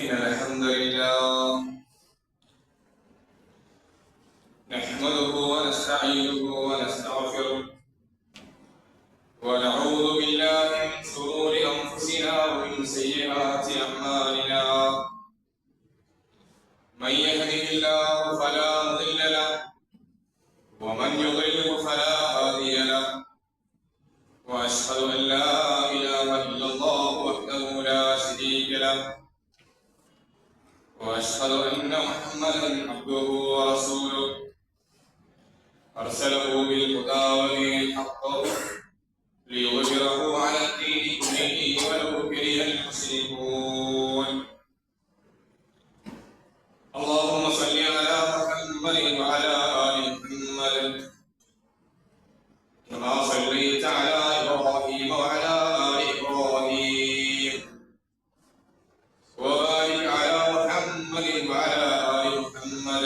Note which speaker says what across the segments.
Speaker 1: إن الحمد لله نحمده ونستعينه ونستغفره ونعوذ بالله من شرور أنفسنا ومن سيئات أعمالنا. من يهده الله فلا مضل له ومن يضلل فلا هادي له. وأشهد أن لا إله إلا الله وحده لا شريك له وأشهد أن محمدا عبده ورسوله أرسله بالهدى ودين الحق ليظهره على الدين كله ولو كره المشركون. اللهم صل على محمد وعلى آل محمد كما صليت على إبراهيم وعلى آل إبراهيم وبارك على محمد وعلى آل محمد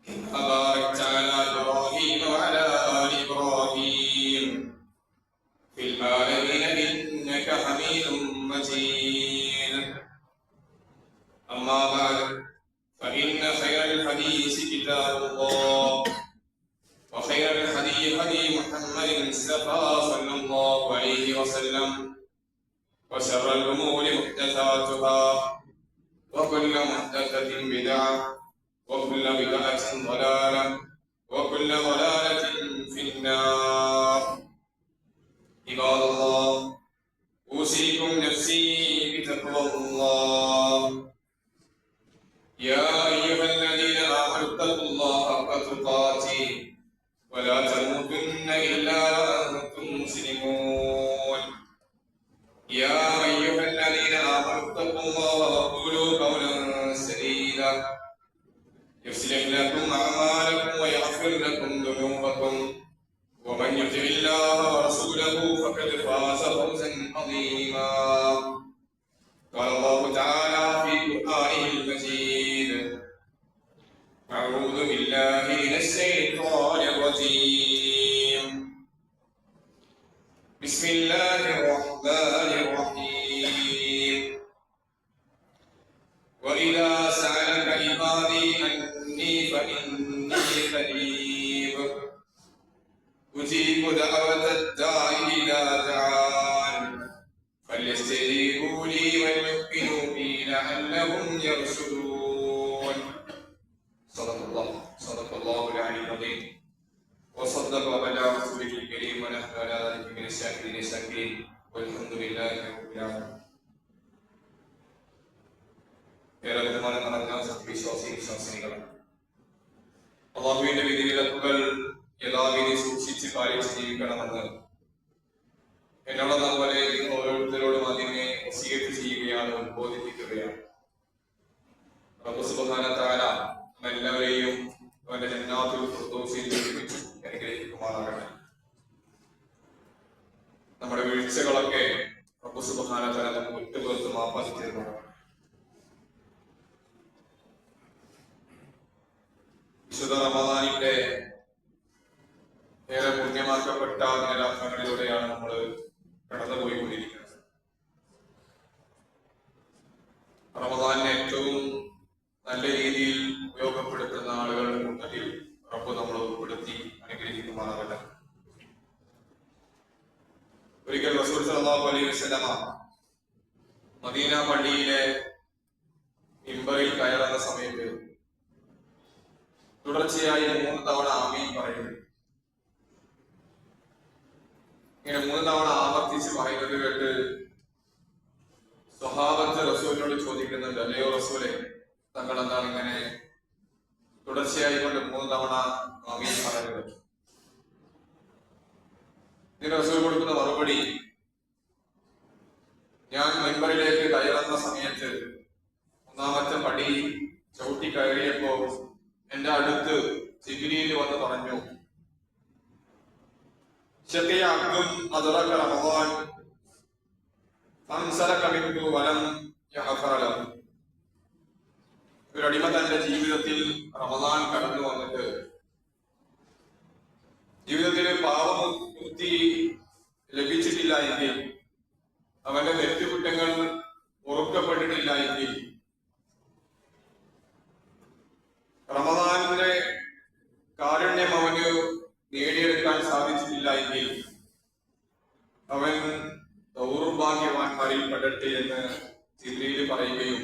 Speaker 1: كما باركت على إبراهيم وعلى آل إبراهيم في العالمين إنك حميد مجيد. أما بعد فإن خير الحديث كتاب الله وخير الهدي هدي محمد المصطفى صلى الله عليه وسلم وشر الأمور محدثاتها وكل محدثة بدعة وكل بدعة ضلالة وكل ضلالة في النار. عباد الله، أوصيكم نفسي بتقوى الله. يا أيها الذين آمنوا اتقوا الله حق تقاته ولا تموتن إلا وأنتم مسلمون. يا أيها الذين آمنوا اتقوا الله وقولوا قولا سديدا يصلح لكم أعمالكم ويغفر لكم ذنوبكم ومن يطع الله ورسوله فقد فاز فوزا عظيما. قال الله تعالى في قرآنه المجيد: أعوذ بالله من الشيطان الرجيم. بسم الله الرحمن الرحيم. وإذا سألك عبادي عني فإني قريب أجيب دعوة الداع إذا دعان فليستجيبوا لي وليؤمنوا بي لعلهم يرشدون. صدق الله العلي العظيم وصدق على رسوله الكريم ونحن على ذلك من الشاكرين الشاكرين والحمد لله رب العالمين. ഏറെ ബഹുമാനം നിറഞ്ഞ വിശ്വാസികൾ, അല്ലാഹുവിന്റെ വിധിവിലക്കുകൾ യഥാവിധി സൂക്ഷിച്ച് പാലിച്ച് ജീവിക്കണമെന്ന് എന്നോടതുപോലെ നിങ്ങൾ ഓരോരുത്തരോടും അതിനെ വസിയത്ത് ചെയ്യുകയാണ്, ഉദ്ബോധിപ്പിക്കുകയാണ്. റബ്ബ് സുബ്ഹാനഹു വ തആല എല്ലാവരെയും അവന്റെ ജന്നാത്തുൽ ഫിർദൗസിൽ ഒരുമിച്ച് അനുഗ്രഹിക്കുമാറാകട്ടെ. നമ്മുടെ വീഴ്ചകളൊക്കെ റബ്ബ് സുബ്ഹാനഹു വ തആല നമുക്ക് വിട്ടുപുറത്ത് മാപ്പാക്കി തരുമാറാകട്ടെ. വിശുദ്ധ റമദാനിന്റെ ഏറെ പുണ്യമാക്കപ്പെട്ട ദിനരാത്രങ്ങളിലൂടെയാണ് നമ്മൾ കടന്നുപോയിക്കൊണ്ടിരിക്കുന്നത്. റമദാനിനെ ഏറ്റവും നല്ല രീതിയിൽ ഉപയോഗപ്പെടുത്തുന്ന ആളുകളുടെ കൂട്ടത്തിൽ റബ്ബ് നമ്മൾ ഉൾപ്പെടുത്തി അനുഗ്രഹിക്കുമാറാകട്ടെ. ഒരിക്കൽ റസൂൽ സല്ലല്ലാഹു അലൈഹി വസല്ലമ മദീന പള്ളിയിലെ മിമ്പറിൽ കയറുന്ന സമയത്ത് തുടർച്ചയായി 3 തവണ ആമീൻ പറയുന്നു. ഇങ്ങനെ 3 തവണ ആവർത്തിച്ച് പറയുന്നത് കേട്ട് സ്വഹാബത്ത് റസൂലിനോട് ചോദിക്കുന്നുണ്ട്: അല്ലയോ റസൂലെ, തങ്ങൾ എന്താണ് ഇങ്ങനെ തുടർച്ചയായി കൊണ്ട് 3 തവണ ആമീൻ പറയുന്നത്? ഇതിന് റസൂൽ കൊടുക്കുന്ന മറുപടി: ഞാൻ മിമ്പറിലേക്ക് കയറുന്ന സമയത്ത് 1ാമത്തെ പടി ചവിട്ടി കയറിയപ്പോ എന്റെ അടുത്ത് ജിബ്രീൽ വന്ന് പറഞ്ഞു, ശഖിയ അബ്ദുൻ അദ്റക റമദാൻ ഫൻസലക മിൻഹു വലം യഗ്ഫർ ലഹു. ഒരു അടിമ തന്റെ ജീവിതത്തിൽ റമദാൻ കടന്നു വന്നിട്ട് ജീവിതത്തിൽ പാപമുക്തി ലഭിച്ചിട്ടില്ല എങ്കിൽ, അവന്റെ തെറ്റുകുറ്റങ്ങൾ പൊറുക്കപ്പെട്ടിട്ടില്ല സാധിച്ചിട്ടില്ല എങ്കിൽ, റമദാനിന്റെ കാരുണ്യം അവന് നേടിയെടുക്കാൻ സാധിച്ചിട്ടില്ല എങ്കിൽ അവൻ ദൗർഭാഗ്യവാന്മാരിൽ പെടട്ടെ എന്ന് ജിബ്രീൽ പറയുകയും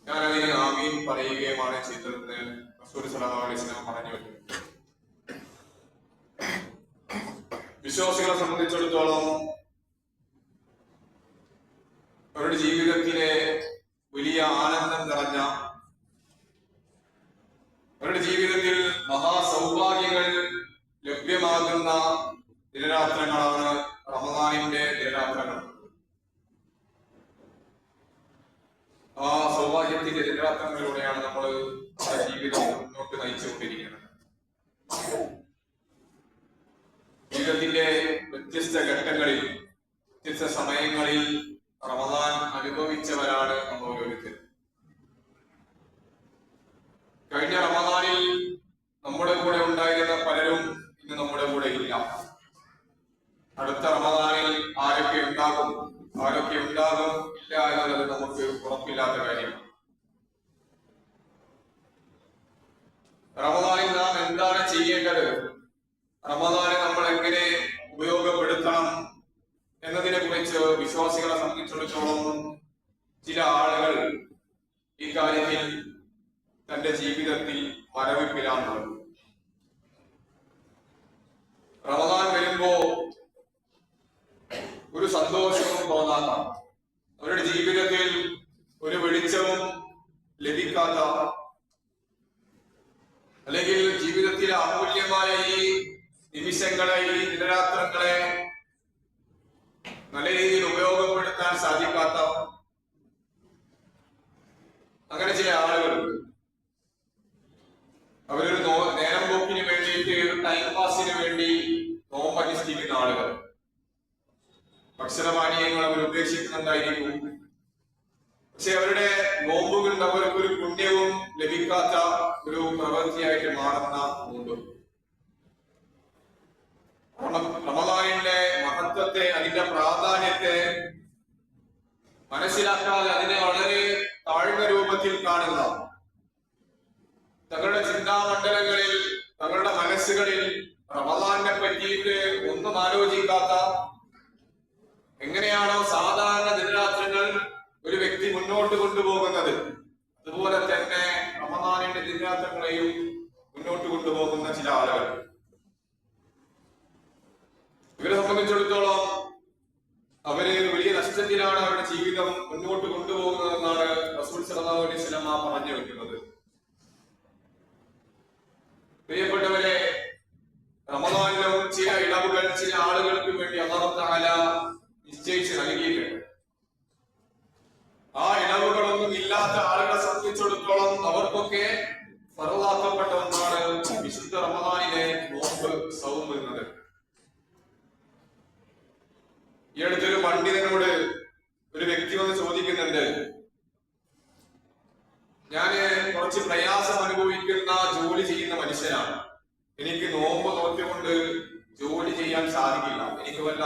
Speaker 1: ഞാൻ അതിന് ആമീൻ പറയുകയുമാണ് ചെയ്തതെന്ന് റസൂൽ സ്വല്ലല്ലാഹു അലൈഹി വസല്ലം പറഞ്ഞു വെക്കുന്നു. വിശ്വാസികളെ സംബന്ധിച്ചിടത്തോളം അവരുടെ ജീവിതത്തിലെ വലിയ ആനന്ദം നിറഞ്ഞ, അവരുടെ ജീവിതത്തിൽ മഹാസൗഭാഗ്യങ്ങൾ ലഭ്യമാകുന്ന ദിനരാത്രങ്ങളാണ് റമദാനിന്റെ ദിനരാത്രങ്ങൾ. ആ സൗഭാഗ്യത്തിന്റെ ദിനരാത്രങ്ങളിലൂടെയാണ് നമ്മൾ ജീവിതം മുന്നോട്ട് നയിച്ചുകൊണ്ടിരിക്കുന്നത്. ജീവിതത്തിന്റെ വ്യത്യസ്ത ഘട്ടങ്ങളിൽ, വ്യത്യസ്ത സമയങ്ങളിൽ റമദാൻ അനുഭവിച്ചവരാണ് നമ്മൾ ഓരോരുത്തരും. കഴിഞ്ഞ റമദാനിൽ നമ്മുടെ കൂടെ ഉണ്ടായിരുന്ന പലരും ഇന്ന് നമ്മുടെ കൂടെ ഇല്ല. അടുത്ത റമദാനിൽ ആരൊക്കെ ഉണ്ടാകും ഇല്ല എന്നുള്ളത് നമുക്ക് ഉറപ്പില്ലാത്ത കാര്യമാണ്. റമദാനിൽ നാം എന്താണ് ചെയ്യേണ്ടത്, റമദാനെ നമ്മൾ എങ്ങനെ ഉപയോഗപ്പെടുത്തണം എന്നതിനെ കുറിച്ച് വിശ്വാസികളെ സംബന്ധിച്ചിടത്തോളം ചില ആളുകൾ ഈ കാര്യത്തിൽ തന്റെ ജീവിതത്തിൽ മരവിപ്പിലാണുള്ളത്. റമദാൻ വരുമ്പോ ഒരു സന്തോഷവും തോന്നാത്ത, അവരുടെ ജീവിതത്തിൽ ഒരു വെളിച്ചവും ലഭിക്കാത്ത, അല്ലെങ്കിൽ ജീവിതത്തിലെ അമൂല്യമായ ഈ നിമിഷങ്ങളെ, ഈ ദിനരാത്രങ്ങളെ നല്ല രീതിയിൽ ഉപയോഗപ്പെടുത്താൻ സാധിക്കാത്ത അങ്ങനെ ചില ആളുകളുണ്ട്. അവരൊരു നേരം പോക്കിന് വേണ്ടിയിട്ട്, ഒരു ടൈം പാസിന് വേണ്ടി നോമ്പ് അനുഷ്ഠിക്കുന്ന ആളുകൾ. ഭക്ഷണപാനീയങ്ങൾ അവർ ഉപേക്ഷിക്കുന്നുണ്ടായിരിക്കും, പക്ഷെ അവരുടെ നോമ്പുകൾ അവർക്കൊരു പുണ്യവും ലഭിക്കാത്ത ഒരു പ്രവൃത്തിയായിട്ട് മാറുന്ന നോമ്പ്. റമദാനിന്റെ മഹത്വത്തെ, അതിന്റെ പ്രാധാന്യത്തെ മനസ്സിലാക്കാതെ അതിനെ വളരെ താഴ്ന്ന രൂപത്തിൽ കാണുന്ന, തങ്ങളുടെ ചിന്താമണ്ഡലങ്ങളിൽ, തങ്ങളുടെ മനസ്സുകളിൽ റമദാനെ പറ്റിയിട്ട് ഒന്നും ആലോചിക്കാത്ത, എങ്ങനെയാണോ സാധാരണ ദിനരാത്രങ്ങൾ ഒരു വ്യക്തി മുന്നോട്ട് കൊണ്ടുപോകുന്നത് അതുപോലെ തന്നെ റമദാനിന്റെ ദിനരാത്രങ്ങളെയും മുന്നോട്ട് കൊണ്ടുപോകുന്ന ചില ആളുകൾ. ഇവരെ സംബന്ധിച്ചിടത്തോളം അവര് വലിയ നഷ്ടത്തിലാണ് അവരുടെ ജീവിതം മുന്നോട്ട് കൊണ്ടുപോകുന്നതെന്നാണ് റസൂൽ സ്വല്ലല്ലാഹു അലൈഹി വസല്ലം പറഞ്ഞു വെക്കുന്നത്. പ്രിയപ്പെട്ടവരെ, റമദാനിലും ചില ഇളവുകൾ ചില ആളുകൾക്ക് വേണ്ടി അല്ലാഹു തആല നിശ്ചയിച്ച് നൽകിയിട്ടുണ്ട്. ആ ഇളവുകളൊന്നും ഇല്ലാത്ത ആളുകളെ സംബന്ധിച്ചിടത്തോളം അവർക്കൊക്കെ ഫർളാക്കപ്പെട്ട ഒന്നാണ് വിശുദ്ധ റമദാനിലെ നോമ്പ്, സൗം എന്നത്. ഈ അടുത്തൊരു പണ്ഡിതനോട് ഒരു വ്യക്തി വന്ന് ചോദിക്കുന്നുണ്ട്, ഞാന് കുറച്ച് പ്രയാസം അനുഭവിക്കുന്ന ജോലി ചെയ്യുന്ന മനുഷ്യനാണ്, എനിക്ക് നോമ്പ് നോറ്റുകൊണ്ട് ജോലി ചെയ്യാൻ സാധിക്കില്ല, എനിക്ക് വല്ല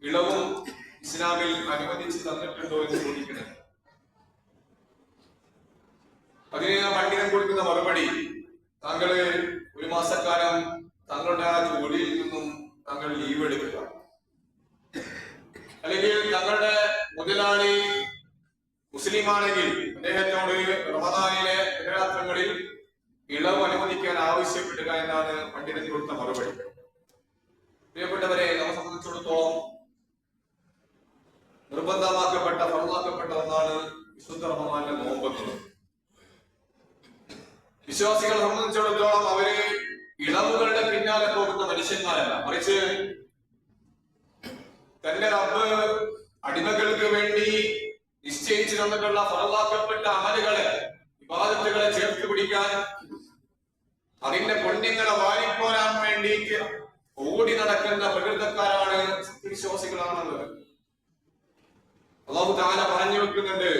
Speaker 1: ഇളവും ഇസ്ലാമിൽ അനുവദിച്ച് തന്നിട്ടുണ്ടോ എന്ന് ചോദിക്കുന്നത്. അതിന് പണ്ഡിതൻ കൊടുക്കുന്ന മറുപടി, താങ്കള് ഒരു മാസക്കാലം താങ്കളുടെ ആ ജോലിയിൽ നിന്നും താങ്കൾ ലീവ് എടുക്കുക, അല്ലെങ്കിൽ തങ്ങളുടെ മുതലാളി മുസ്ലിമാണെങ്കിൽ അദ്ദേഹത്തോട് റമദാനിലെ ദിനരാത്രങ്ങളിൽ ഇളവ് അനുവദിക്കാൻ ആവശ്യപ്പെടുക എന്നാണ് പണ്ഡിതൻ കൊടുത്ത മറുപടി. പ്രിയപ്പെട്ടവരെ, നമ്മെ സംബന്ധിച്ചിടത്തോളം നിർബന്ധമാക്കപ്പെട്ട, ഫർളാക്കപ്പെട്ട ഒന്നാണ് വിശുദ്ധ റമദാനിലെ നോമ്പ്. വിശ്വാസികളെ സംബന്ധിച്ചിടത്തോളം അവര് ഇളവുകളുടെ പിന്നാലെ പോകുന്ന മനുഷ്യന്മാരല്ല, മറിച്ച് തന്റെ റബ്ബ് അടിമകൾക്ക് വേണ്ടി നിശ്ചയിച്ചു തന്നിട്ടുള്ള ഫർളാക്കപ്പെട്ട അമലുകളെ, ഇബാദത്തുകളെ ചേർത്ത് പിടിക്കാൻ, അതിന്റെ പുണ്യങ്ങളെ വാരിപ്പോരാൻ വേണ്ടിയിട്ട് ഓടി നടക്കുന്ന പ്രകൃതക്കാരാണ് വിശ്വാസികളാണുള്ളത്. അല്ലാഹു തആല പറഞ്ഞു വെക്കുന്നുണ്ട്,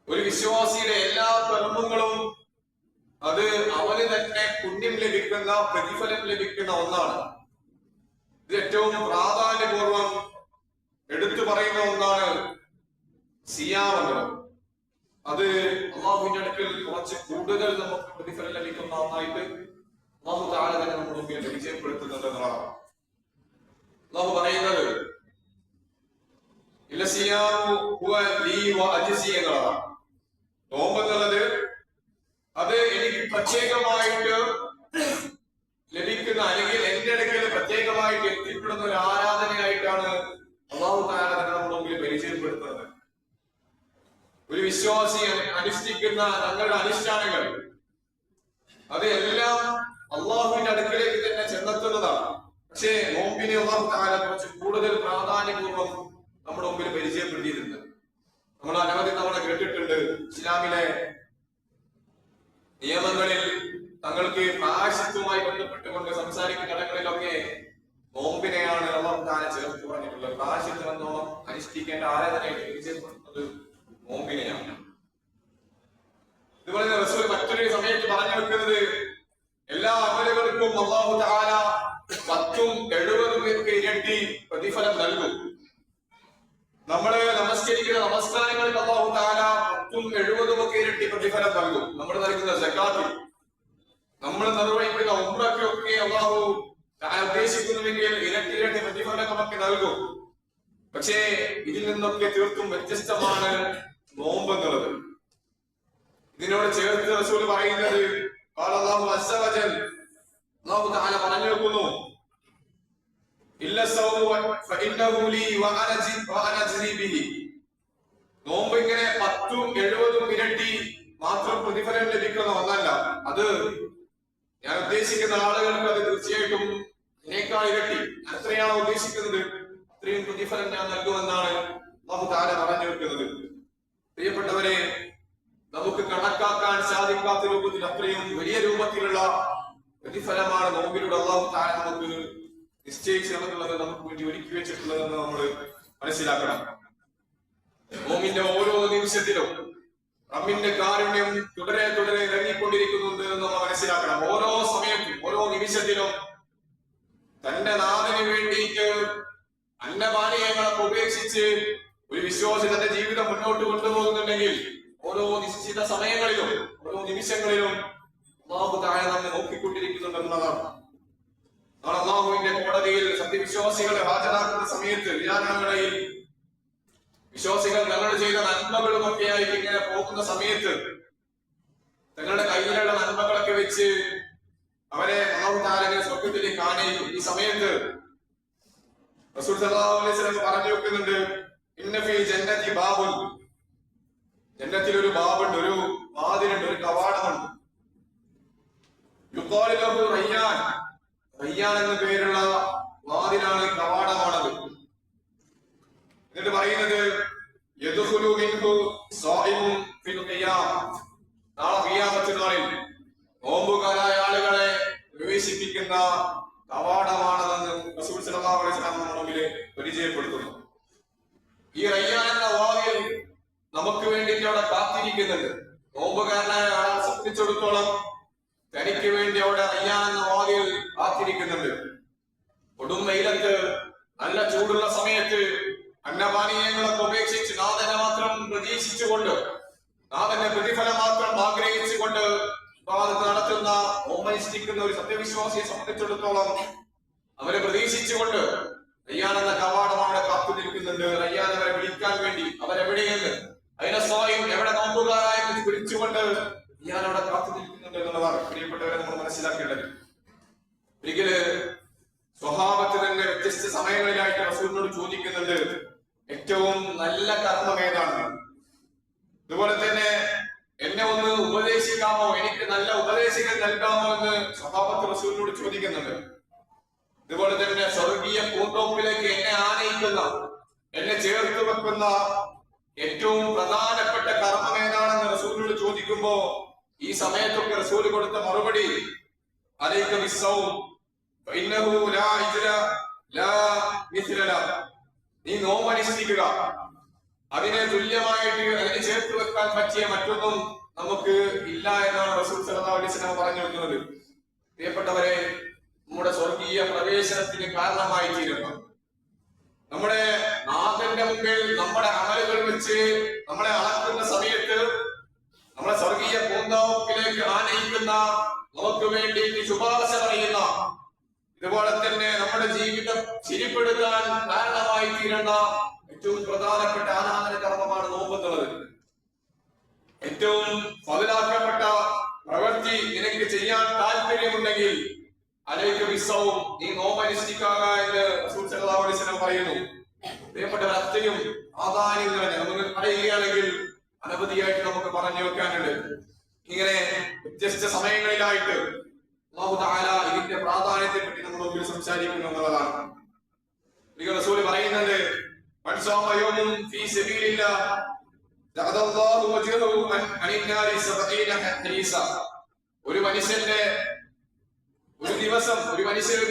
Speaker 1: ഒരു വിശ്വാസിയുടെ എല്ലാ കർമ്മങ്ങളും അത് അവന് തന്നെ പുണ്യം ലഭിക്കുന്ന, പ്രതിഫലം ലഭിക്കുന്ന ഒന്നാണ്. ഇത് ഏറ്റവും പ്രാധാന്യപൂർവം എടുത്തു പറയുന്ന ഒന്നാണ്.
Speaker 2: സിയാമല്ലോ അത് അള്ളാഹുവിന്റെ അടുക്കൽ കുറച്ച് കൂടുതൽ നമുക്ക് പ്രതിഫലം ലഭിക്കുന്ന ഒന്നായിട്ട് അള്ളാഹു തആല തന്നെ നമ്മുടെ മുമ്പിൽ പരിചയപ്പെടുത്തുന്നുണ്ട് എന്നുള്ളതാണ്. അള്ളാഹു പറയുന്നത് ഇല്ല സിയാമു ഹുവ ലീ വ അജ്സി എന്നുള്ളതാണ്. നോമ്പ് എന്നുള്ളത് അത് എനിക്ക് പ്രത്യേകമായിട്ട് ലഭിക്കുന്ന അല്ലെങ്കിൽ എന്റെ അടുക്കൽ പ്രത്യേകമായിട്ട് എത്തിപ്പെടുന്ന ഒരു ആരാധനയായിട്ടാണ് അള്ളാഹു തആല തന്നെ നമ്മുടെ മുമ്പിൽ പരിചയപ്പെടുത്തുന്നത്. ഒരു വിശ്വാസി അനുഷ്ഠിക്കുന്ന തങ്ങളുടെ അനുഷ്ഠാനങ്ങൾ അത് എല്ലാം അള്ളാഹുവിന്റെ അടുക്കലേക്ക് തന്നെ ചെന്നെത്തുന്നതാണ്. പക്ഷേ നോമ്പിനെ അള്ളാഹു തആല കുറച്ച് കൂടുതൽ പ്രാധാന്യപൂർവ്വം നമ്മുടെ മുമ്പിൽ പരിചയപ്പെടുത്തിയിട്ടുണ്ട്. നമ്മൾ അനവധി തവണ കേട്ടിട്ടുണ്ട് ഇസ്ലാമിലെ നിയമങ്ങളിൽ തങ്ങൾക്ക് പ്രായശ്ചിത്തവുമായി ബന്ധപ്പെട്ടുകൊണ്ട് സംസാരിക്കുന്ന ഇടങ്ങളിലൊക്കെ നോമ്പിനെയാണ് അള്ളാഹു തആല ചേർത്ത് പറഞ്ഞിട്ടുള്ളത്. പ്രായശ്ചിത്തം എന്നോണം അനുഷ്ഠിക്കേണ്ട ആരാധനയായിട്ട് പരിചയപ്പെടുത്തുന്നത് നോമ്പിനെയാണ്. ഇതുപോലെ റസൂൽ മറ്റൊരു സമയത്ത് പറഞ്ഞു വെക്കുന്നത് എല്ലാ അമലുകൾക്കും അല്ലാഹു തആല 10ഉം 70ഉം ഇരട്ടി പ്രതിഫലം നൽകും. നമ്മള് നമസ്കരിക്കുന്ന നമസ്കാരങ്ങൾക്ക് അല്ലാഹു തആല 10ഉം 70ഉം ഇരട്ടി പ്രതിഫലം നൽകും. നമ്മൾ നൽകുന്ന സക്കാത്തിൽ, നമ്മൾ നിർവഹിക്കുന്ന ഉംറയ്ക്കൊക്കെ അല്ലാഹു തആല ഉദ്ദേശിക്കുന്നുവെങ്കിൽ ഇരട്ടി ഇരട്ടി പ്രതിഫലം നമുക്ക് നൽകും. പക്ഷേ ഇതിൽ നിന്നൊക്കെ തീർത്തും വ്യത്യസ്തമാണ് നോമ്പ് എന്നുള്ളത്. ഇതിനോട് ചേർത്ത് റസൂൽ പറയുന്നത് അല്ലാഹു അസ്സ വജൽ അല്ലാഹു തആല പറഞ്ഞു വെക്കുന്നു ഇല്ല സൗമു ഫഇന്നഹു ലീ വഅന അജ്സി ബിഹി. നോമ്പ് ഇങ്ങനെ 10ഉം 70ഉം ഇരട്ടി മാത്രം പ്രതിഫലം ലഭിക്കുന്ന ഒന്നല്ല. അത് ഞാൻ ഉദ്ദേശിക്കുന്ന ആളുകൾക്ക് അത് തീർച്ചയായിട്ടും ഇതിനേക്കാൾ ഇരട്ടി എത്രയാണോ ഉദ്ദേശിക്കുന്നത് അത്രയും പ്രതിഫലം ഞാൻ നൽകുമെന്നാണ് അല്ലാഹു തആല പറഞ്ഞു വെക്കുന്നത്. പ്രിയപ്പെട്ടവരെ, നമുക്ക് കണക്കാക്കാൻ സാധിക്കാത്ത രൂപത്തിൽ അത്രയും വലിയ രൂപത്തിലുള്ള പ്രതിഫലമാണ് നോമ്പിലൂടെ അല്ലാഹു തആല നമുക്ക് നിശ്ചയിച്ചിട്ടുള്ളത്, നമുക്ക് വേണ്ടി ഒരുക്കി വെച്ചിട്ടുള്ളതെന്ന് നമ്മൾ മനസ്സിലാക്കണം. നോമ്പിന്റെ ഓരോ നിമിഷത്തിലും റബ്ബിന്റെ കാരുണ്യം തുടരെ തുടരെ ഇറങ്ങിക്കൊണ്ടിരിക്കുന്നുണ്ട് എന്ന് നമ്മൾ മനസ്സിലാക്കണം. ഓരോ സമയത്തും ഓരോ നിമിഷത്തിലും തന്റെ നാഥന് വേണ്ടിയിട്ട് അന്നപാനീയങ്ങളൊക്കെ ഉപേക്ഷിച്ച് ഒരു വിശ്വാസി തന്റെ ജീവിതം മുന്നോട്ട് കൊണ്ടുപോകുന്നുണ്ടെങ്കിൽ ഓരോ നിശ്ചിത സമയങ്ങളിലും ഓരോ നിമിഷങ്ങളിലും അല്ലാഹു തആല നമ്മെ നോക്കിക്കൊണ്ടിരിക്കുന്നുണ്ടെന്നുള്ളതാണ്. നാളെ അല്ലാഹുവിന്റെ കോടതിയിൽ സത്യവിശ്വാസികളെ ഹാജരാക്കുന്ന സമയത്ത് വിചാരണകളിൽ വിശ്വാസികൾ തങ്ങൾ ചെയ്ത നന്മകളുമൊക്കെ ആയിട്ട് ഇങ്ങനെ പോകുന്ന സമയത്ത് തങ്ങളുടെ കയ്യിലുള്ള നന്മകളൊക്കെ വെച്ച് അവരെ അല്ലാഹു തആല സ്വർഗ്ഗത്തിലേക്ക് ആനയിക്കും. ഈ സമയത്ത് റസൂൽ സല്ലല്ലാഹു അലൈഹി വസല്ലം പറഞ്ഞു വെക്കുന്നുണ്ട് ഇന്ന ഫീ ജന്നതി ബാബുൻ, ജന്നത്തിൽ ഒരു ബാബുണ്ട്, ഒരു വാതിലുണ്ട്, ഒരു കവാടമുണ്ട്. യുഖാലു ലഹു റയ്യാൻ, റയ്യാൻ എന്ന പേരുള്ള വാതിലാണ്, കവാടമാണത്. എന്നിട്ട് പറയുന്നത് യദ്ഖുലു മിൻഹു സായിമുൻ ഫിൽ ഖിയാമ, നാളെ ഖിയാമത്ത് നാളിൽ നോമ്പുകാരായ ആളുകളെ പ്രവേശിപ്പിക്കുന്ന കവാടമാണതെന്ന് റസൂൽ സല്ലല്ലാഹു അലൈഹി വസല്ലം നമ്മുടെ മുമ്പിൽ പരിചയപ്പെടുത്തുന്നു. ഈ റയ്യാൻ എന്ന വാതിൽ നമുക്ക് വേണ്ടിയിട്ട് അവിടെ കാത്തിരിക്കുന്നുണ്ട്. നോമ്പുകാരനായ ആളെ സംബന്ധിച്ചിടത്തോളം തനിക്ക് വേണ്ടി അവിടെ റയ്യാൻ എന്ന വാതിൽ കാത്തിരിക്കുന്നുണ്ട്. കൊടും വെയിലത്ത് നല്ല ചൂടുള്ള സമയത്ത് അന്നപാനീയങ്ങളൊക്കെ ഉപേക്ഷിച്ച് നാഥനെ മാത്രം പ്രതീക്ഷിച്ചുകൊണ്ട് നാഥന്റെ പ്രതിഫലം മാത്രം ആഗ്രഹിച്ചുകൊണ്ട് നടത്തുന്ന ഓമനിഷ്ഠിക്കുന്ന ഒരു സത്യവിശ്വാസിയെ സംബന്ധിച്ചിടത്തോളം അവരെ പ്രതീക്ഷിച്ചുകൊണ്ട് റയ്യാൻ എന്ന കവാടം അവിടെ കാത്തു നിൽക്കുന്നുണ്ട്. റയ്യാൻ അവരെ വിളിക്കാൻ വേണ്ടി അവരെവിടെയെന്ന് അതിനെ സ്വയം എവിടെ നോമ്പുകാരായെന്ന് വിളിച്ചുകൊണ്ട് റയ്യാൻ അവിടെ കാത്തു നിൽക്കുന്നുണ്ട് എന്നുള്ളതാണ് പ്രിയപ്പെട്ടവരെ നമ്മൾ മനസ്സിലാക്കേണ്ടത്. ഒരിക്കല് സ്വഭാവത്തിൽ തന്നെ വ്യത്യസ്ത സമയങ്ങളിലായിട്ട് റസൂലിനോട് ചോദിക്കുന്നുണ്ട് ഏറ്റവും നല്ല കർമ്മം ഏതാണ്, അതുപോലെ തന്നെ എന്നെ ഒന്ന് ഉപദേശിക്കാമോ, എനിക്ക് നല്ല ഉപദേശങ്ങൾ നൽകാമോ എന്ന് സ്വഭാവത്തിൽ റസൂലിനോട് ചോദിക്കുന്നുണ്ട്. ഇതുപോലെ തന്നെ സ്വർഗീയ പൂന്തോപ്പിലേക്ക് എന്നെ ആനയിക്കുന്ന, എന്നെ ചേർത്ത് വെക്കുന്ന ഏറ്റവും പ്രധാനപ്പെട്ട കർമ്മം ഏതാണെന്ന് റസൂലിനോട് ചോദിക്കുമ്പോ ഈ സമയത്തൊക്കെ റസൂൽ കൊടുത്ത മറുപടി അലൈക ബിസ്സൗം ഫഇന്നഹു ലാ ഇജ്ര ലാ മിസ്ല ല, നീ നോമ്പനുഷ്ഠിക്കുക, അതിനെ തുല്യമായിട്ട് അതിനെ ചേർത്ത് വെക്കാൻ പറ്റിയ മറ്റൊന്നും നമുക്ക് ഇല്ല എന്നാണ് റസൂൽ സല്ലല്ലാഹു അലൈഹി വസല്ലം പറഞ്ഞു വെക്കുന്നത്. പ്രിയപ്പെട്ടവരെ, നമ്മുടെ സ്വർഗീയ പ്രവേശനത്തിന് കാരണമായി തീരുന്ന നമ്മുടെ നാഥന്റെ മുമ്പിൽ നമ്മുടെ അമലുകൾ വെച്ച് നമ്മളെ അളക്കുന്ന സമയത്ത് നമ്മളെ സ്വർഗീയ പൂന്തോപ്പിലേക്ക് ആനയിക്കുന്ന, നമുക്ക് വേണ്ടി ശുപാർശ പറയുന്ന, ഇതുപോലെ തന്നെ നമ്മുടെ ജീവിതം ശരിപ്പെടുത്താൻ കാരണമായി തീരുന്ന ഏറ്റവും പ്രധാനപ്പെട്ട ആരാധന കർമ്മമാണ് നോമ്പ് എന്നുള്ളത്. ഏറ്റവും ഫളിലാക്കപ്പെട്ട പ്രവൃത്തി നിനക്ക് ചെയ്യാൻ താല്പര്യമുണ്ടെങ്കിൽ അലൈക ബിസ്സൗം, നീ നോമ്പനുഷ്ഠിക്കുക എന്ന് റസൂൽ സല്ലല്ലാഹു അലൈഹി വസല്ലം പറയുന്നു. പ്രിയപ്പെട്ടവർ, അത്രയും പ്രാധാന്യം നിറഞ്ഞ, നമുക്ക് പറയുകയാണെങ്കിൽ അനവധിയായിട്ട് നമുക്ക് പറഞ്ഞു വെക്കാനുണ്ട്. ഇങ്ങനെ വ്യത്യസ്ത സമയങ്ങളിലായിട്ട് അല്ലാഹു തആല ഇതിന്റെ പ്രാധാന്യത്തെ പറ്റി നമ്മുടെ മുമ്പിൽ സംസാരിക്കുന്നു എന്നുള്ളതാണ്. റസൂൽ പറയുന്നത്, മൻ സാമ യൗമൻ ഫീ സബീലില്ലാഹ് ദഅദല്ലാഹു വജ്ഹഹു അനിന്നാരി 70 ഹദീസ. ഒരു മനുഷ്യന്റെ ഒരു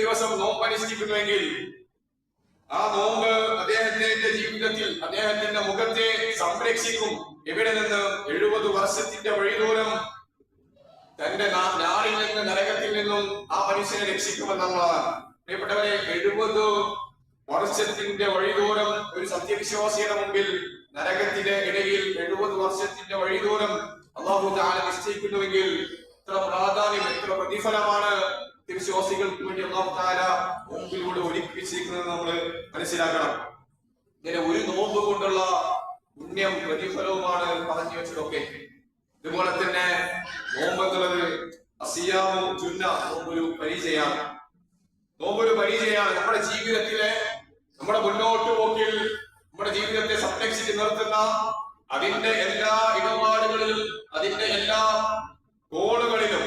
Speaker 2: ദിവസം നോമ്പ് അനുഷ്ഠിക്കുന്നുവെങ്കിൽ ആ നോമ്പ് അദ്ദേഹത്തിന്റെ ജീവിതത്തിൽ അദ്ദേഹത്തിന്റെ മുഖത്തെ സംരക്ഷിക്കും. എവിടെ നിന്ന്? 70 വർഷത്തിന്റെ വഴിദൂരം തന്റെ നാളിൽ നിന്ന്, നരകത്തിൽ നിന്നും ആ മനുഷ്യനെ രക്ഷിക്കുമെന്നുള്ളതാണ്. പ്രിയപ്പെട്ടവരെ, 70 വർഷത്തിന്റെ വഴിദൂരം ഒരു സത്യവിശ്വാസിയുടെ മുമ്പിൽ, നരകത്തിന്റെ ഇടയിൽ 70 വർഷത്തിന്റെ വഴിദൂരം അല്ലാഹു തആല നിശ്ചയിക്കുന്നുവെങ്കിൽ എത്ര പ്രാധാന്യം, എത്ര പ്രതിഫലമാണ് വിശ്വാസികൾക്ക് വേണ്ടി അല്ലാഹു തആല നോമ്പിലൂടെ ഒരുക്കിച്ചിരിക്കുന്നത് നമ്മൾ മനസ്സിലാക്കണം. ഇങ്ങനെ ഒരു നോമ്പ് കൊണ്ടുള്ള പുണ്യം പ്രതിഫലവുമാണ് പറഞ്ഞു വെച്ചതൊക്കെ. ഇതുപോലെ തന്നെ നോമ്പ് എന്നുള്ളത് അസിയാമു ജുന്ന, നോമ്പൊരു പരിചയാണ്. നമ്മുടെ ജീവിതത്തിലെ, നമ്മുടെ മുന്നോട്ട് പോക്കിൽ നമ്മുടെ ജീവിതത്തെ സംരക്ഷിച്ച് നിർത്തുന്ന, അതിന്റെ എല്ലാ ഇടപാടുകളിലും, അതിന്റെ എല്ലാ കോണുകളിലും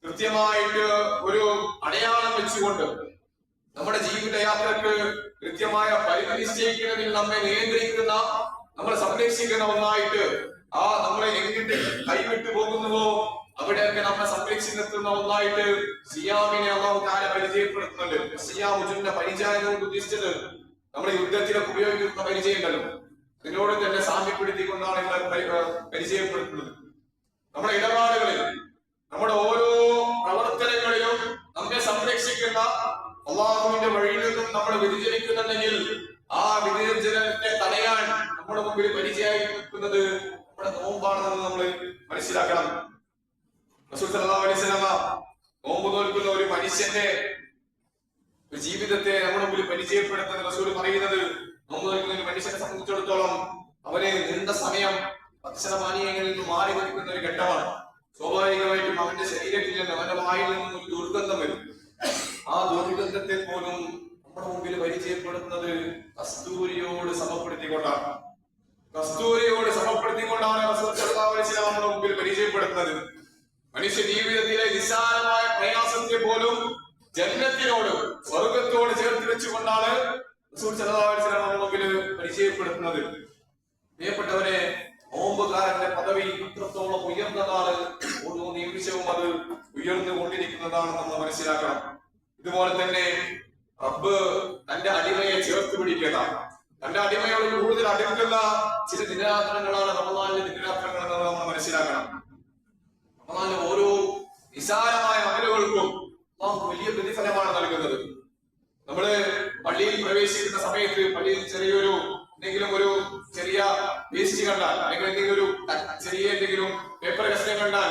Speaker 2: കൃത്യമായിട്ട് ഒരു അടയാളം വെച്ചുകൊണ്ട് നമ്മുടെ ജീവിതയാത്രക്ക് കൃത്യമായ പരിധി നിശ്ചയിക്കുന്നതിൽ നമ്മെ നിയന്ത്രിക്കുന്ന, നമ്മളെ സംരക്ഷിക്കുന്ന ഒന്നായിട്ട്, ആ നമ്മളെ എങ്ങിട്ട് കൈവിട്ടു പോകുന്നുവോ അവിടെയൊക്കെ നമ്മളെ സംരക്ഷിച്ച് നിർത്തുന്ന ഒന്നായിട്ട് സിയാമിനെ അല്ലാഹു തആല പരിചയപ്പെടുത്തുന്നുണ്ട്. സിയാമു ജുന്ന, പരിചയം കൊണ്ട് ഉദ്ദേശിച്ചത് നമ്മുടെ യുദ്ധത്തിലൊക്കെ ഉപയോഗിക്കുന്ന പരിചയമുണ്ടല്ലോ, അതിനോട് തന്നെ സാമ്യപ്പെടുത്തിക്കൊണ്ടാണ് ഇവിടെ പരിചയപ്പെടുത്തുന്നത്. നമ്മുടെ ഇടപാടുകളിൽ, നമ്മുടെ ഓരോ പ്രവർത്തനങ്ങളിലും നമ്മെ സംരക്ഷിക്കുന്ന, അല്ലാഹുവിന്റെ വഴിയിൽ നിന്നും നമ്മൾ വ്യതിചലിക്കുന്നുണ്ടെങ്കിൽ ആ വ്യതിചലനത്തെ തടയാൻ നമ്മുടെ മുമ്പിൽ പരിചയമായി നിൽക്കുന്നത് നമ്മുടെ നോമ്പാണെന്ന് നമ്മൾ മനസ്സിലാക്കണം. റസൂൽ സല്ലല്ലാഹു അലൈഹി വസല്ലം നോമ്പ് നോൽക്കുന്ന ഒരു മനുഷ്യന്റെ ജീവിതത്തെ നമ്മുടെ മുമ്പിൽ പരിചയപ്പെടുത്തുന്ന റസൂൽ പറയുന്നത്, നോമ്പ് നോൽക്കുന്ന ഒരു മനുഷ്യനെ സംബന്ധിച്ചിടത്തോളം അവന് നീണ്ട സമയം ഭക്ഷണപാനീയങ്ങളിൽ നിന്ന് മാറി നിൽക്കുന്ന ഒരു ഘട്ടമാണ്. സ്വാഭാവികമായിട്ടും അവന്റെ ശരീരത്തിൽ നിന്ന്, അവന്റെ വായിൽ നിന്നും ഒരു ദുർഗന്ധം വരും. ആ ദുർഗന്ധത്തെ പോലും നമ്മുടെ മുമ്പിൽ പരിചയപ്പെടുത്തുന്നത് കസ്തൂരിയോട് സമപ്പെടുത്തിക്കൊണ്ടാണ്. റസൂൽ സല്ലല്ലാഹു അലൈഹി വസല്ലം നമ്മുടെ മുമ്പിൽ പരിചയപ്പെടുത്തുന്നത്. മനുഷ്യ ജീവിതത്തിലെ നിസ്സാരമായ പ്രയാസത്തെ പോലും ജന്നത്തിനോട്, സ്വർഗത്തോട് ചേർത്ത് വെച്ചുകൊണ്ടാണ് റസൂൽ സല്ലല്ലാഹു അലൈഹി വസല്ലം നമ്മുടെ മുമ്പിൽ പരിചയപ്പെടുത്തുന്നത്. പ്രിയപ്പെട്ടവരെ, നോമ്പുകാരന്റെ പദവി ഇത്രത്തോളം ഉയർന്നതാണ്. ഓരോ നിമിഷവും അത് ഉയർന്നുകൊണ്ടിരിക്കുന്നതാണ് നമ്മൾ മനസ്സിലാക്കണം. ഇതുപോലെ തന്നെ റബ്ബ് തന്റെ അടിമയെ ചേർത്ത് പിടിക്കുന്നതാണ്. തന്റെ അടിമയോട് കൂടുതൽ അടുക്കുന്ന ചില ദിനരാത്രങ്ങളാണ് റമദാനിലെ ദിനരാത്രങ്ങൾ എന്ന് നമ്മൾ മനസ്സിലാക്കണം. റമദാനിലെ ഓരോ നിസാരമായ അമലുകൾക്കും വലിയ പ്രതിഫലമാണ് നൽകുന്നത്. നമ്മള് പള്ളിയിൽ പ്രവേശിക്കുന്ന സമയത്ത് പള്ളിയിൽ ചെറിയൊരു എന്തെങ്കിലും ഒരു ചെറിയ വേസ്റ്റ് കണ്ടാൽ, അല്ലെങ്കിൽ എന്തെങ്കിലും പേപ്പർ കഷ്ണം കണ്ടാൽ,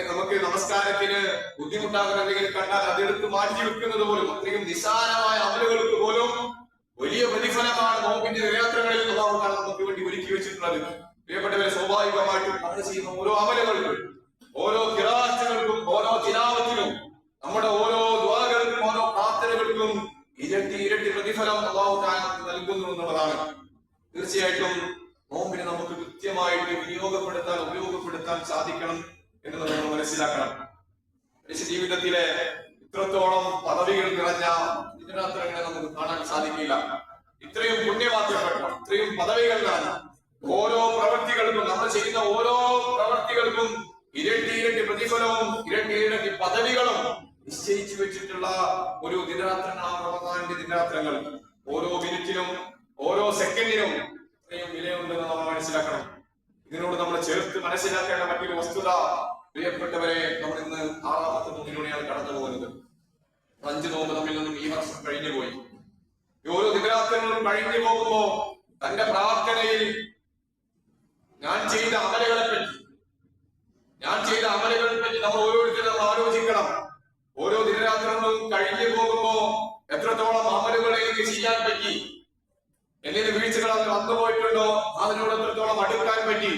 Speaker 2: നമുക്ക് നമസ്കാരത്തിന് ബുദ്ധിമുട്ടാകുന്ന എന്തെങ്കിലും കണ്ടാൽ അതെടുത്ത് മാറ്റി വെക്കുന്നത് പോലും, അത്രയും നിസ്സാരമായ അമലുകൾക്ക് പോലും വലിയ പ്രതിഫലമാണ് നോമ്പിന്റെ ദിനരാത്രങ്ങളിൽ നമുക്ക് വേണ്ടി ഒരുക്കി വെച്ചിട്ടുള്ളത്. പ്രിയപ്പെട്ടവരെ, സ്വാഭാവികമായിട്ടും നമ്മൾ ചെയ്യുന്ന ഓരോ അമലുകൾക്കും, ഓരോ ഖിറാഅത്തുകൾക്കും, ഓരോ തിലാവത്തിനും, നമ്മുടെ ഓരോ ദുആകൾക്കും, ഓരോ പ്രാർത്ഥനകൾക്കും ഇരട്ടി പ്രതിഫലം അല്ലാഹു തആല നൽകുന്നു എന്നുള്ളതാണ്. തീർച്ചയായിട്ടും നോമ്പിനെ നമുക്ക് കൃത്യമായിട്ട് ഉപയോഗപ്പെടുത്താൻ സാധിക്കണം എന്ന് നമ്മൾ മനസ്സിലാക്കണം. മനുഷ്യ ജീവിതത്തിലെ ഇത്രത്തോളം പദവികൾ നിറഞ്ഞ ദിനരാത്രങ്ങളെ നമുക്ക് കാണാൻ സാധിക്കില്ല. ഇത്രയും പുണ്യമാക്കപ്പെട്ട, ഇത്രയും പദവികൾ നിറഞ്ഞ ഓരോ പ്രവൃത്തികൾക്കും, നമ്മൾ ചെയ്യുന്ന ഓരോ പ്രവൃത്തികൾക്കും ഇരട്ടി പ്രതിഫലവും ഇരട്ടി പദവികളും നിശ്ചയിച്ചു വെച്ചിട്ടുള്ള ഒരു ദിനരാത്രങ്ങളാണ് റമദാനിന്റെ ദിനരാത്രങ്ങൾ. ഓരോ മിനിറ്റിനും, ഓരോ സെക്കൻഡിനും ഇത്രയും വിലയുണ്ടെന്ന് നമ്മൾ മനസ്സിലാക്കണം. ഇതിനോട് നമ്മൾ ചേർത്ത് മനസ്സിലാക്കേണ്ട മറ്റൊരു വസ്തുത, പ്രിയപ്പെട്ടവരെ, നമ്മൾ ഇന്ന് 6ാമത്തെ നോമ്പിലൂടെയാണ് കടന്നു പോകുന്നത്. 5 നോമ്പ് നമ്മിൽ നിന്നും ഈ വർഷം കഴിഞ്ഞു പോയി. ഓരോ ദിനരാത്രങ്ങളും കഴിഞ്ഞു പോകുമ്പോ തന്റെ പ്രാർത്ഥനയിൽ ഞാൻ ചെയ്ത അമലുകളെ പറ്റി നമ്മൾ ഓരോരുത്തരും ആലോചിക്കണം. ഓരോ ദിനരാത്രങ്ങളും കഴിഞ്ഞു പോകുമ്പോ എത്രത്തോളം അമലുകളെ എനിക്ക് ചെയ്യാൻ പറ്റി, എന്തെങ്കിലും വീഴ്ചകൾ അത് വന്നുപോയിട്ടുണ്ടോ, അതിനോട് എത്രത്തോളം അടുക്കാൻ പറ്റി.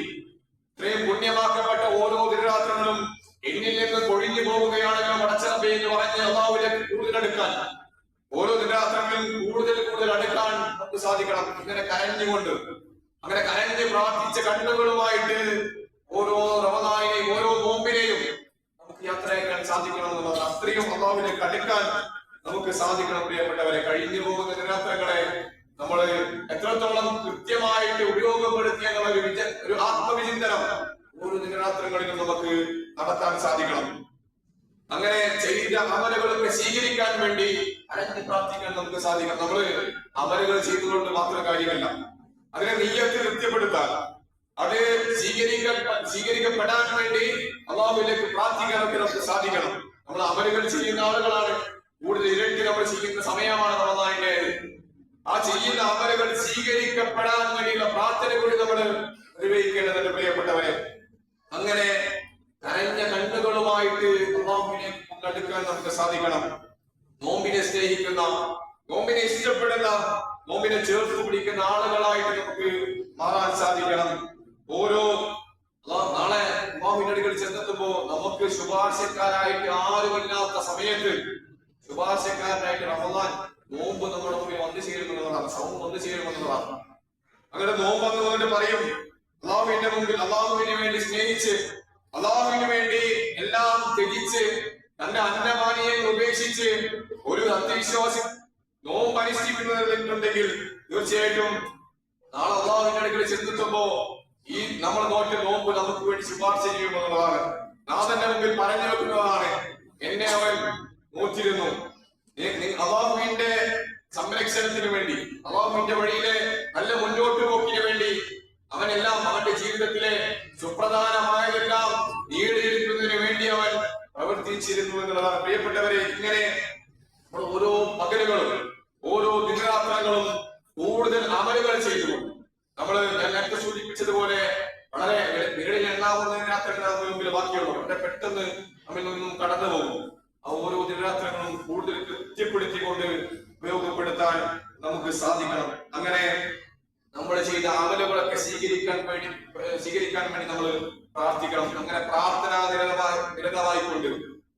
Speaker 2: ഇത്രയും പുണ്യമാക്കപ്പെട്ട ഓരോ ദിനരാത്രങ്ങളും എന്നിൽ നിന്ന് കൊഴിഞ്ഞു പോവുകയാണല്ലോ പടച്ചറബേ എന്ന് പറഞ്ഞ് അല്ലാഹുവിലേക്ക് കൂടുതൽ അടുക്കാൻ, ഓരോ ദിനരാത്രങ്ങളും കൂടുതൽ അടുക്കാൻ നമുക്ക് സാധിക്കണം. ഇങ്ങനെ കരഞ്ഞുകൊണ്ട്, അങ്ങനെ കരഞ്ഞ് പ്രാർത്ഥിച്ച കണ്ണുകളുമായിട്ട് ഓരോ റമദാനിനെയും ഓരോ നോമ്പിനെയും നമുക്ക് യാത്രയാക്കാൻ സാധിക്കണം എന്നുള്ളത്. അത്രയും അല്ലാഹുവിലേക്ക് അടുക്കാൻ നമുക്ക് സാധിക്കണം. പ്രിയപ്പെട്ടവരെ, കഴിഞ്ഞു പോകുന്ന ദിനരാത്രങ്ങളെ നമ്മൾ എത്രത്തോളം കൃത്യമായിട്ട് ഉപയോഗപ്പെടുത്തിയ ഒരു ആത്മവിചിന്തനം ഓരോ ദിനരാത്രങ്ങളിലും നമുക്ക് നടത്താൻ സാധിക്കണം. അങ്ങനെ ചെയ്ത അമലുകളൊക്കെ സ്വീകരിക്കാൻ വേണ്ടി അരഞ്ഞ് പ്രാർത്ഥിക്കാൻ നമുക്ക് സാധിക്കണം. നമ്മള് അമലുകൾ ചെയ്തുകൊണ്ട് മാത്രം കാര്യമല്ല, അതിനെ നീയത്ത് കൃത്യപ്പെടുത്താൻ, അത് സ്വീകരിക്കപ്പെടാൻ വേണ്ടി അല്ലാഹുവിലേക്ക് പ്രാർത്ഥിക്കാനൊക്കെ നമുക്ക് സാധിക്കണം. നമ്മൾ അമലുകൾ ചെയ്യുന്ന ആളുകളാണ്, കൂടുതൽ ഇരട്ടി നമ്മൾ ചെയ്യുന്ന സമയമാണ് റമദാനിന്റെ. ആ ചെയ്യുന്ന അമലുകൾ സ്വീകരിക്കപ്പെടാൻ വേണ്ടിയുള്ള പ്രാർത്ഥന കൂടി നമ്മൾ നിർവഹിക്കേണ്ടതുണ്ട് പ്രിയപ്പെട്ടവരെ. അങ്ങനെ കരഞ്ഞ കണ്ണുകളുമായിട്ട് അല്ലാഹുവിലേക്ക് അടുക്കാൻ നമുക്ക് സാധിക്കണം. നോമ്പിനെ സ്നേഹിക്കുന്ന, നോമ്പിനെ ഇഷ്ടപ്പെടുന്ന, നോമ്പിനെ ചേർത്ത് പിടിക്കുന്ന ആളുകളായിട്ട് നമുക്ക് മാറാൻ സാധിക്കണം. ഓരോ നാളെ അല്ലാഹുവിന്റെ അടുക്കൽ ചെന്നെത്തുമ്പോ നമുക്ക് ശുപാർശക്കാരായിട്ട് ആരുമില്ലാത്ത സമയത്ത് ശുപാർശക്കാരനായിട്ട് റമദാൻ നോമ്പ് നമ്മുടെ മുമ്പിൽ വന്നു ചേരുമെന്നുള്ളതാണ്, സൗണ്ട് വന്നു ചേരുമെന്നുള്ളതാണ്. അങ്ങനെ നോമ്പ് എന്ന് പറയും അല്ലാഹുവിന്റെ മുമ്പിൽ അല്ലാഹുവിന് വേണ്ടി സ്നേഹിച്ച്, അല്ലാഹുവിന് വേണ്ടി എല്ലാം ത്യജിച്ച്, തന്റെ അന്നപാനീയങ്ങൾ ഉപേക്ഷിച്ച് ഒരു അന്ധവിശ്വാസി നോമ്പ് അനുഷ്ഠിക്കുന്നുണ്ടെങ്കിൽ തീർച്ചയായിട്ടും നാളെ അല്ലാഹുവിന്റെ അടുക്കൽ ചെന്നെത്തുമ്പോ ഈ നമ്മൾ നോക്കിയ നോമ്പ് നമുക്ക് വേണ്ടി ശുപാർശ ചെയ്യുമെന്നുള്ളതാണ്. നാഥന്റെ മുമ്പിൽ പറഞ്ഞു വെക്കുന്നതാണ്, എന്നെ അവൻ നോറ്റിരുന്നു. അല്ലാഹുവിന്റെ സംരക്ഷണത്തിന് വേണ്ടി, അല്ലാഹുവിന്റെ വഴിയിലെ നല്ല മുന്നോട്ട് പോക്കിന് വേണ്ടി അവനെല്ലാം അവന്റെ ജീവിതത്തിലെ സുപ്രധാനമായതെല്ലാം നേടിയെടുക്കുന്നതിന് വേണ്ടി അവൻ പ്രവർത്തിച്ചിരുന്നു എന്നുള്ളതാണ്. പ്രിയപ്പെട്ടവരെ, ഇങ്ങനെ ഓരോ പകലുകളും ഓരോ ദിനരാത്രങ്ങളും കൂടുതൽ അമലുകൾ ചെയ്തുകൊണ്ട് ഞാൻ നേരത്തെ സൂചിപ്പിച്ചതുപോലെ വളരെ വിരളിൽ എണ്ണാവുന്ന ദിനരാത്രങ്ങൾ നമ്മുടെ മുമ്പിൽ ബാക്കിയുള്ളൂ. വളരെ പെട്ടെന്ന് നമ്മിൽ നിന്നും കടന്നു പോകും. ആ ഓരോ ദിനരാത്രങ്ങളും കൂടുതൽ കൃത്യപ്പെടുത്തിക്കൊണ്ട് ഉപയോഗപ്പെടുത്താൻ നമുക്ക് സാധിക്കണം. അങ്ങനെ നമ്മൾ ചെയ്ത അമലുകളൊക്കെ സ്വീകരിക്കാൻ വേണ്ടി നമ്മൾ പ്രാർത്ഥിക്കണം. അങ്ങനെ പ്രാർത്ഥനാ നിരതമായിക്കൊണ്ട്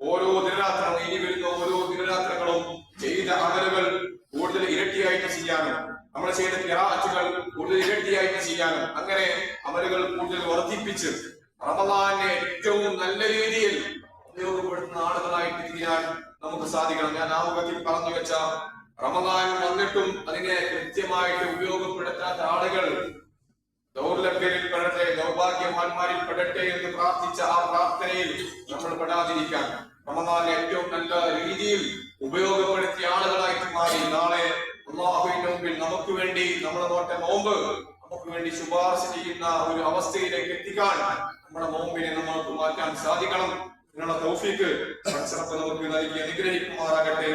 Speaker 2: ഓരോ ദിനരാത്രങ്ങളും, ഇനി വരുന്ന ഓരോ ദിനരാത്രങ്ങളും ചെയ്ത അമലുകൾ കൂടുതൽ ഇരട്ടിയായിട്ട് ചെയ്യാനും, നമ്മൾ ചെയ്ത ഖിറാഅത്തുകൾ കൂടുതൽ ഇരട്ടിയായിട്ട് ചെയ്യാനും, അങ്ങനെ അമലുകൾ കൂടുതൽ വർദ്ധിപ്പിച്ച് റമദാനെ ഏറ്റവും നല്ല രീതിയിൽ ഉപയോഗപ്പെടുത്തുന്ന ആളുകളായിട്ട് തീരാൻ നമുക്ക് സാധിക്കണം. ഞാൻ ആമുഖത്തിൽ പറഞ്ഞു വെച്ച റമദാൻ വന്നിട്ടും അതിനെ കൃത്യമായിട്ട് ഉപയോഗപ്പെടുത്താത്ത ആളുകൾ ദൗർലഭ്യരിൽ പെടട്ടെ, ദൗർഭാഗ്യവാന്മാരിൽ പെടട്ടെ എന്ന് പ്രാർത്ഥിച്ച ആ പ്രാർത്ഥനയിൽ നമ്മൾ പെടാതിരിക്കാൻ റമദാൻ ഏറ്റവും നല്ല രീതിയിൽ ഉപയോഗപ്പെടുത്തിയ ആളുകളായിട്ട് മാറി നാളെ അല്ലാഹുവിന്റെ മുമ്പിൽ നമുക്ക് വേണ്ടി നമ്മുടെ നോട്ട നോമ്പ് നമുക്ക് വേണ്ടി ശുപാർശ ചെയ്യുന്ന ഒരു അവസ്ഥയിലേക്ക് എത്തിക്കാൻ നമ്മുടെ നോമ്പിനെ നമുക്ക് മാറ്റാൻ സാധിക്കണം. ഇതിനുള്ള തൗഫീക്ക് നമുക്ക് നൽകി അനുഗ്രഹിക്കുമാറാകട്ടെ.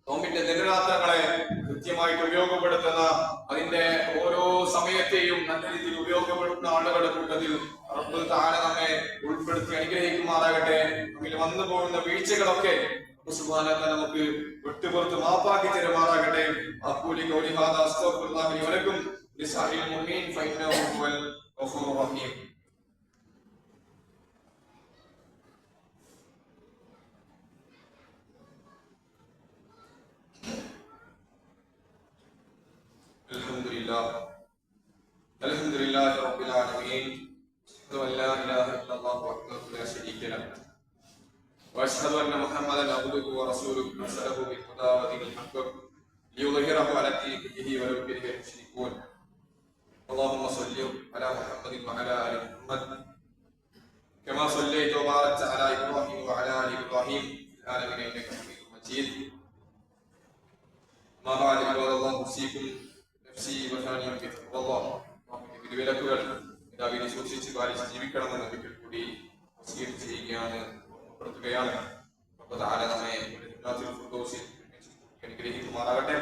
Speaker 2: നോമ്പിന്റെ ദിനരാത്രങ്ങളെ കൃത്യമായിട്ട് ഉപയോഗപ്പെടുത്തുന്ന, അതിന്റെ ഓരോ സമയത്തെയും നല്ല രീതിയിൽ ഉപയോഗപ്പെടുത്തുന്ന ആളുകളുടെ കൂട്ടത്തിൽ റബ്ബ് തആല നമ്മെ ഉൾപ്പെടുത്തി അനുഗ്രഹിക്കുമാറാകട്ടെ. നമ്മിൽ വന്നു പോകുന്ന വീഴ്ചകളൊക്കെ സുബ്ഹാനഹു വ തആല നമുക്ക് വിട്ടുപുറത്ത് മാപ്പാക്കി തരുമാറാകട്ടെ. അഖൂലു ഖൗലി ഹാദാ അസ്തഗ്ഫിറുല്ലാഹി ലി വലക്കും ലിസാഇൽ മുഅ്മിനീൻ ഫഇന്നഹു ഹുവൽ ഗഫൂറുർ റഹീം. Alhamdulillah Rabbil Alamin. Ashhadu an la ilaha illallah wahdahu la sharika lahu wa ashhadu anna Muhammadan abduhu wa rasuluhu arsalahu bil huda wa dinil haqq liyudhhirahu ala dini kullihi wa law kariha al-mushrikun. Allahumma salli ala Muhammadin wa ala ali Muhammad kama sallaita wa barakta ala Ibrahim wa ala ali Ibrahim fil alamin innaka Hamidum Majid. Ma ba'd, ibadallah, usikum നഫ്സി വസാനിയും ബിത്തഖ്വല്ലാഹ്. ഈ വിലക്കുകൾ പിതാവിനെ സൂക്ഷിച്ച് പാലിച്ച് ജീവിക്കണമെന്ന് ഒരിക്കൽ കൂടി വസിയത്ത് ചെയ്യുകയാണ്, ഓർമ്മപ്പെടുത്തുകയാണ്. റബ്ബ് തആല നമ്മെ ജന്നാത്തുൽ ഫിർദൗസിൽ അനുഗ്രഹിക്കുമാറാകട്ടെ.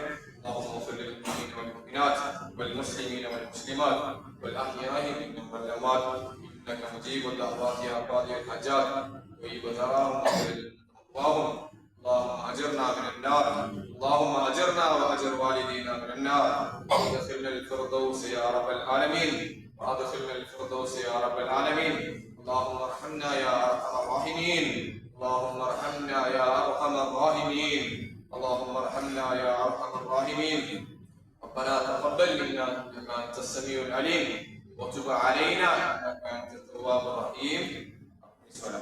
Speaker 2: اللهم اغفر للمؤمنين والمؤمنات والمسلمين والمسلمات والاحياء منهم والاموات انك مجيب الدعوات يا قاضي الحاجات ويبداهم اللهم اجرنا من النار، اللهم اجرنا واجر والدينا من النار، وادخلنا الفردوس يا رب العالمين، وادخلنا الفردوس يا رب العالمين. اللهم ارحمنا يا ارحم الراحمين، اللهم ارحمنا يا ارحم الراحمين، اللهم ارحمنا يا ارحم الراحمين. ربنا تقبل منا انك انت السميع العليم، وتب علينا انك انت التواب الرحيم. السلام.